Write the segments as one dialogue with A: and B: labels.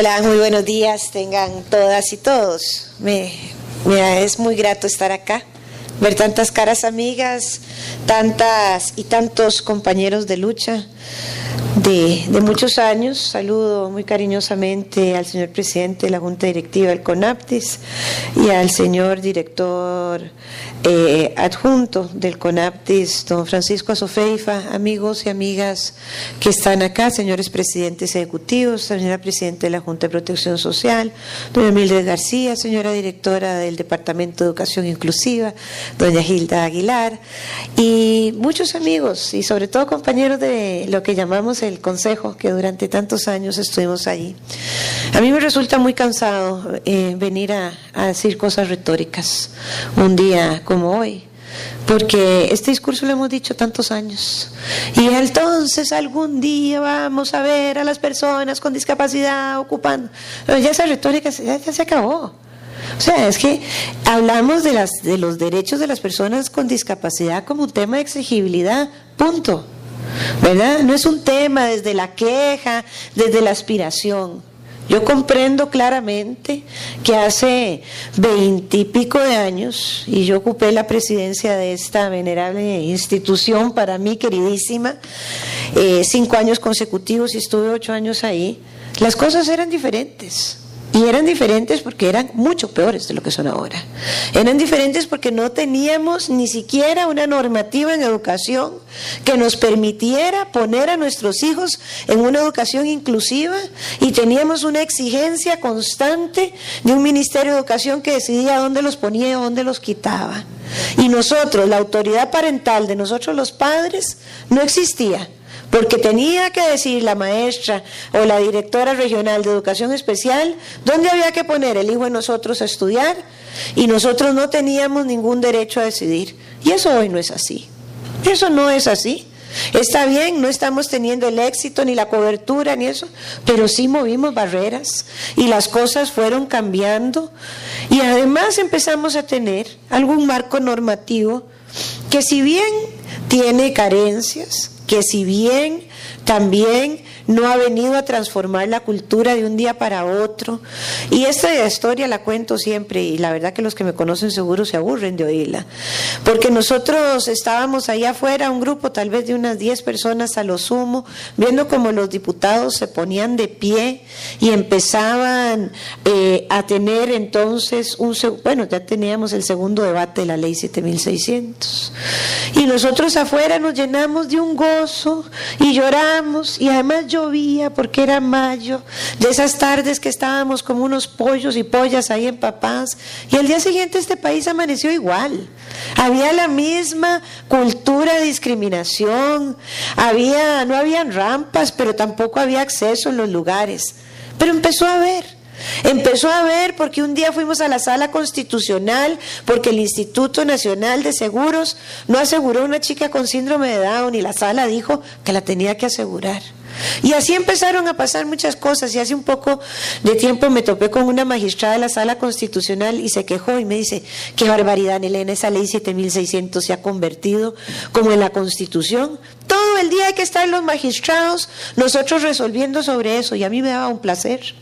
A: Hola, muy buenos días, tengan todas y todos. Es muy grato estar acá, ver tantas caras amigas, tantas y tantos compañeros de lucha de muchos años. Saludo muy cariñosamente al señor presidente de la Junta Directiva del CONAPTIS y al señor director adjunto del CONAPTIS, don Francisco Azofeifa, amigos y amigas que están acá, señores presidentes ejecutivos, señora presidenta de la Junta de Protección Social, doña Mildred García, señora directora del Departamento de Educación Inclusiva, doña Gilda Aguilar, y muchos amigos y sobre todo compañeros de lo que llamamos el Consejo, que durante tantos años estuvimos allí. A mí me resulta muy cansado venir a decir cosas retóricas un día como hoy, porque este discurso lo hemos dicho tantos años, y entonces algún día vamos a ver a las personas con discapacidad ocupando. Pero ya esa retórica ya se acabó. O sea, es que hablamos de los derechos de las personas con discapacidad como un tema de exigibilidad, punto, ¿verdad? No es un tema desde la queja, desde la aspiración. Yo comprendo claramente que hace 20 y pico de años, y yo ocupé la presidencia de esta venerable institución, para mí queridísima, 5 años consecutivos, y estuve 8 años ahí, las cosas eran diferentes. Y eran diferentes porque eran mucho peores de lo que son ahora. Eran diferentes porque no teníamos ni siquiera una normativa en educación que nos permitiera poner a nuestros hijos en una educación inclusiva, y teníamos una exigencia constante de un Ministerio de Educación que decidía dónde los ponía y dónde los quitaba. Y nosotros, la autoridad parental de nosotros los padres, no existía. Porque tenía que decir la maestra o la directora regional de educación especial dónde había que poner el hijo de nosotros a estudiar, y nosotros no teníamos ningún derecho a decidir. Y eso hoy no es así. Eso no es así. Está bien, no estamos teniendo el éxito ni la cobertura ni eso, pero sí movimos barreras y las cosas fueron cambiando, y además empezamos a tener algún marco normativo que, si bien tiene carencias, que si bien también no ha venido a transformar la cultura de un día para otro, y esta historia la cuento siempre, y la verdad que los que me conocen seguro se aburren de oírla, porque nosotros estábamos ahí afuera, un grupo tal vez de unas 10 personas a lo sumo, viendo como los diputados se ponían de pie y empezaban a tener entonces ya teníamos el segundo debate de la ley 7600, y nosotros afuera nos llenamos de un gozo y lloramos, y además llovía porque era mayo, de esas tardes que estábamos como unos pollos y pollas ahí empapadas, y al día siguiente este país amaneció igual. Había la misma cultura de discriminación, no habían rampas, pero tampoco había acceso en los lugares, pero empezó a haber, porque un día fuimos a la sala constitucional porque el Instituto Nacional de Seguros no aseguró a una chica con síndrome de Down, y la sala dijo que la tenía que asegurar. Y así empezaron a pasar muchas cosas, y hace un poco de tiempo me topé con una magistrada de la sala constitucional y se quejó y me dice: qué barbaridad, Elena, esa ley 7600 se ha convertido como en la Constitución. Todo el día hay que estar los magistrados, nosotros resolviendo sobre eso, y a mí me daba un placer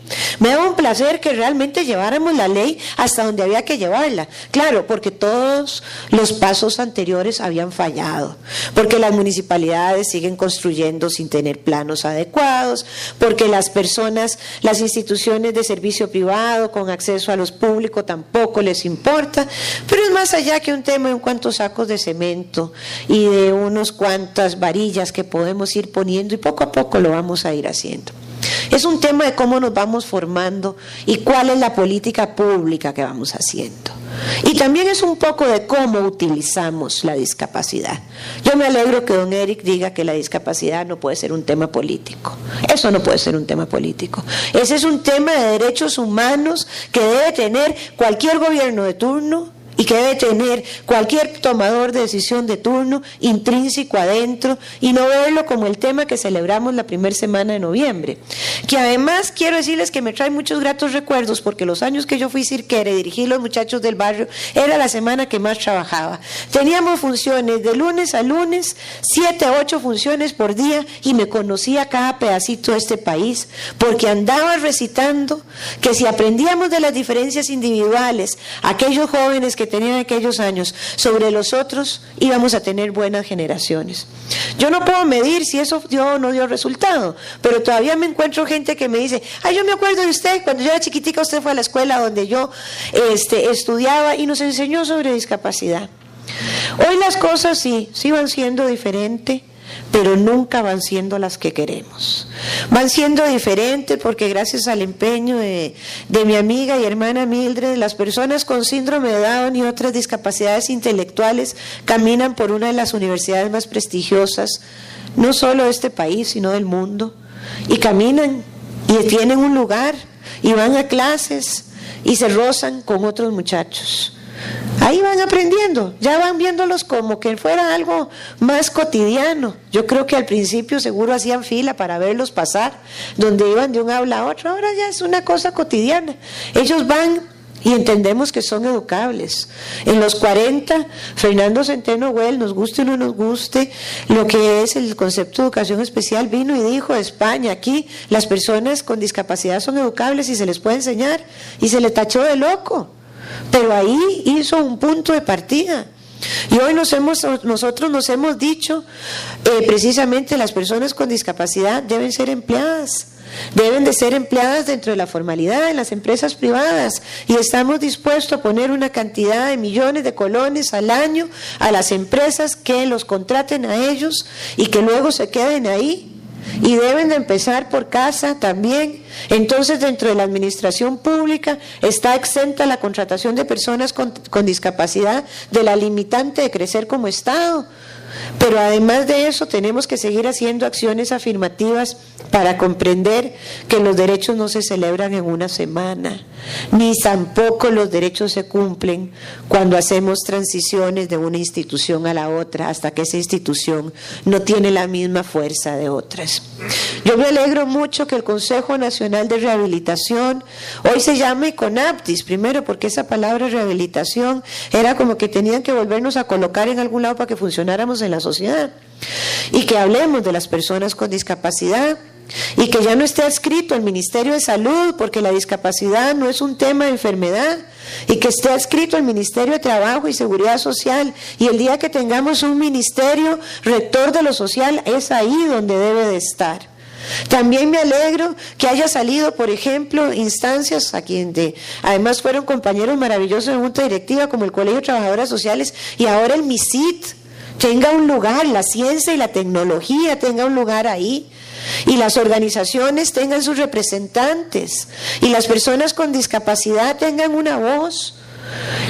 A: que realmente lleváramos la ley hasta donde había que llevarla. Claro, porque todos los pasos anteriores habían fallado, porque las municipalidades siguen construyendo sin tener planos adecuados, porque las instituciones de servicio privado con acceso a los públicos tampoco les importa. Pero es más allá que un tema de un cuantos sacos de cemento y de unos cuantas varillas que podemos ir poniendo, y poco a poco lo vamos a ir haciendo. Es un tema de cómo nos vamos formando y cuál es la política pública que vamos haciendo. Y también es un poco de cómo utilizamos la discapacidad. Yo me alegro que don Eric diga que la discapacidad no puede ser un tema político. Eso no puede ser un tema político. Ese es un tema de derechos humanos que debe tener cualquier gobierno de turno, y que debe tener cualquier tomador de decisión de turno intrínseco adentro y no verlo como el tema que celebramos la primera semana de noviembre. Que además quiero decirles que me trae muchos gratos recuerdos porque los años que yo fui cirquera y dirigí los muchachos del barrio era la semana que más trabajaba. Teníamos funciones de lunes a lunes, 7 a 8 funciones por día y me conocía cada pedacito de este país porque andaba recitando que si aprendíamos de las diferencias individuales, aquellos jóvenes que tenían aquellos años sobre los otros, íbamos a tener buenas generaciones. Yo no puedo medir si eso dio o no dio resultado, pero todavía me encuentro gente que me dice, ay, yo me acuerdo de usted, cuando yo era chiquitica usted fue a la escuela donde yo estudiaba y nos enseñó sobre discapacidad. Hoy las cosas sí van siendo diferentes, pero nunca van siendo las que queremos. Van siendo diferentes porque gracias al empeño de mi amiga y hermana Mildred, las personas con síndrome de Down y otras discapacidades intelectuales caminan por una de las universidades más prestigiosas, no solo de este país, sino del mundo, y caminan y tienen un lugar y van a clases y se rozan con otros muchachos. Ahí van aprendiendo, ya van viéndolos como que fuera algo más cotidiano. Yo creo que al principio seguro hacían fila para verlos pasar, donde iban de un aula a otro, ahora ya es una cosa cotidiana. Ellos van y entendemos que son educables. En los 40, Fernando Centeno Güell, nos guste o no nos guste, lo que es el concepto de educación especial, vino y dijo de España, aquí las personas con discapacidad son educables y se les puede enseñar, y se le tachó de loco. Pero ahí hizo un punto de partida. Y hoy nosotros nos hemos dicho, precisamente las personas con discapacidad deben ser empleadas. Deben de ser empleadas dentro de la formalidad en las empresas privadas y estamos dispuestos a poner una cantidad de millones de colones al año a las empresas que los contraten a ellos y que luego se queden ahí. Y deben de empezar por casa también. Entonces, dentro de la administración pública está exenta la contratación de personas con discapacidad de la limitante de crecer como Estado. Pero además de eso tenemos que seguir haciendo acciones afirmativas para comprender que los derechos no se celebran en una semana, ni tampoco los derechos se cumplen cuando hacemos transiciones de una institución a la otra hasta que esa institución no tiene la misma fuerza de otras. Yo me alegro mucho que el Consejo Nacional de Rehabilitación hoy se llame CONAPTIS, primero porque esa palabra rehabilitación era como que tenían que volvernos a colocar en algún lado para que funcionáramos en la sociedad, y que hablemos de las personas con discapacidad y que ya no esté adscrito al Ministerio de Salud porque la discapacidad no es un tema de enfermedad, y que esté adscrito al Ministerio de Trabajo y Seguridad Social, y el día que tengamos un ministerio rector de lo social es ahí donde debe de estar. También me alegro que haya salido, por ejemplo, instancias a quien además fueron compañeros maravillosos de junta directiva como el Colegio de Trabajadoras Sociales y ahora el MISIT tenga un lugar, la ciencia y la tecnología tenga un lugar ahí, y las organizaciones tengan sus representantes, y las personas con discapacidad tengan una voz.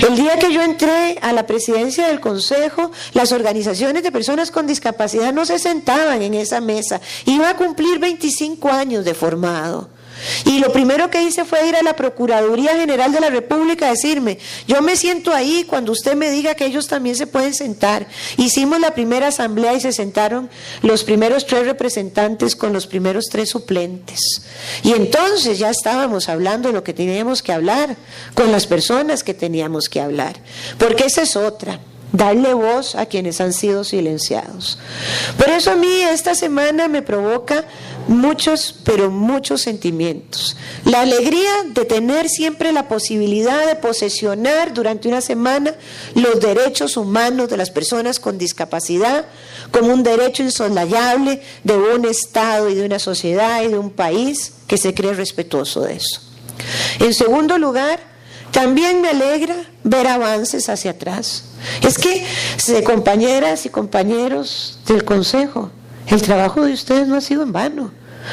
A: El día que yo entré a la presidencia del Consejo, las organizaciones de personas con discapacidad no se sentaban en esa mesa. Iba a cumplir 25 años de formado. Y lo primero que hice fue ir a la Procuraduría General de la República a decirme, yo me siento ahí cuando usted me diga que ellos también se pueden sentar. Hicimos la primera asamblea y se sentaron los primeros 3 representantes con los primeros 3 suplentes. Y entonces ya estábamos hablando de lo que teníamos que hablar con las personas que teníamos que hablar. Porque esa es otra. Darle voz a quienes han sido silenciados. Por eso a mí esta semana me provoca muchos, pero muchos sentimientos. La alegría de tener siempre la posibilidad de posesionar durante una semana los derechos humanos de las personas con discapacidad como un derecho insoslayable de un Estado y de una sociedad y de un país que se cree respetuoso de eso. En segundo lugar, también me alegra ver avances hacia atrás. Es que, compañeras y compañeros del Consejo, el trabajo de ustedes no ha sido en vano.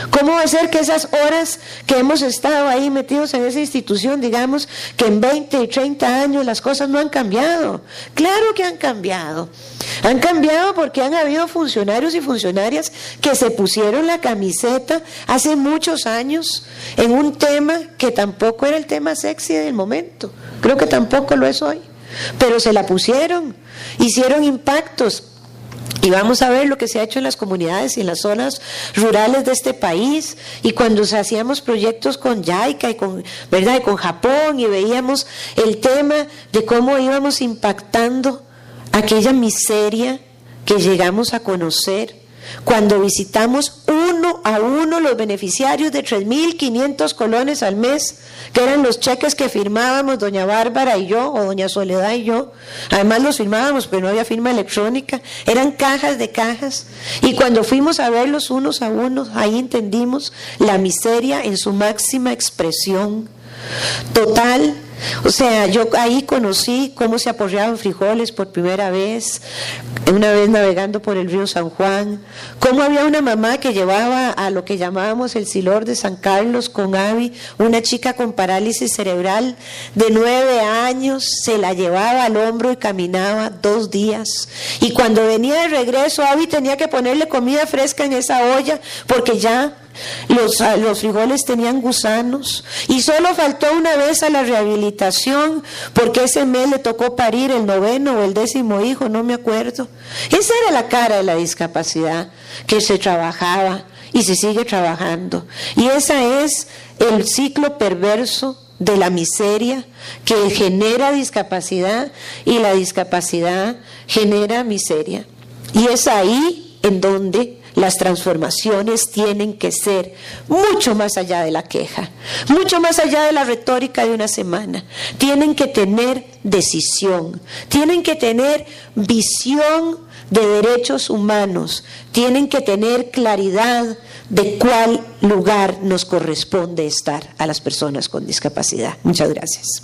A: ¿Cómo va a ser que esas horas que hemos estado ahí metidos en esa institución, digamos que en 20 y 30 años las cosas no han cambiado? Claro que han cambiado. Han cambiado porque han habido funcionarios y funcionarias que se pusieron la camiseta hace muchos años en un tema que tampoco era el tema sexy del momento. Creo que tampoco lo es hoy. pero se la pusieron, hicieron impactos. Y vamos a ver lo que se ha hecho en las comunidades y en las zonas rurales de este país. Y cuando hacíamos proyectos con JICA y con, ¿verdad?, y con Japón, y veíamos el tema de cómo íbamos impactando aquella miseria que llegamos a conocer cuando visitamos uno a uno los beneficiarios de 3.500 colones al mes, que eran los cheques que firmábamos doña Bárbara y yo, o doña Soledad y yo. Además los firmábamos, pero no había firma electrónica, eran cajas de cajas. Y cuando fuimos a verlos unos a unos, ahí entendimos la miseria en su máxima expresión total. O sea, yo ahí conocí cómo se aporreaban frijoles por primera vez, una vez navegando por el río San Juan, cómo había una mamá que llevaba a lo que llamábamos el Silor de San Carlos con Abby, una chica con parálisis cerebral de 9 años, se la llevaba al hombro y caminaba 2 días. Y cuando venía de regreso, Abby tenía que ponerle comida fresca en esa olla porque ya los frijoles tenían gusanos, y solo faltó una vez a la rehabilitación porque ese mes le tocó parir el 9º o el 10º hijo, no me acuerdo. Esa era la cara de la discapacidad que se trabajaba y se sigue trabajando, y ese es el ciclo perverso de la miseria que genera discapacidad, y la discapacidad genera miseria. Y es ahí en donde las transformaciones tienen que ser mucho más allá de la queja, mucho más allá de la retórica de una semana. Tienen que tener decisión, tienen que tener visión de derechos humanos, tienen que tener claridad de cuál lugar nos corresponde estar a las personas con discapacidad. Muchas gracias.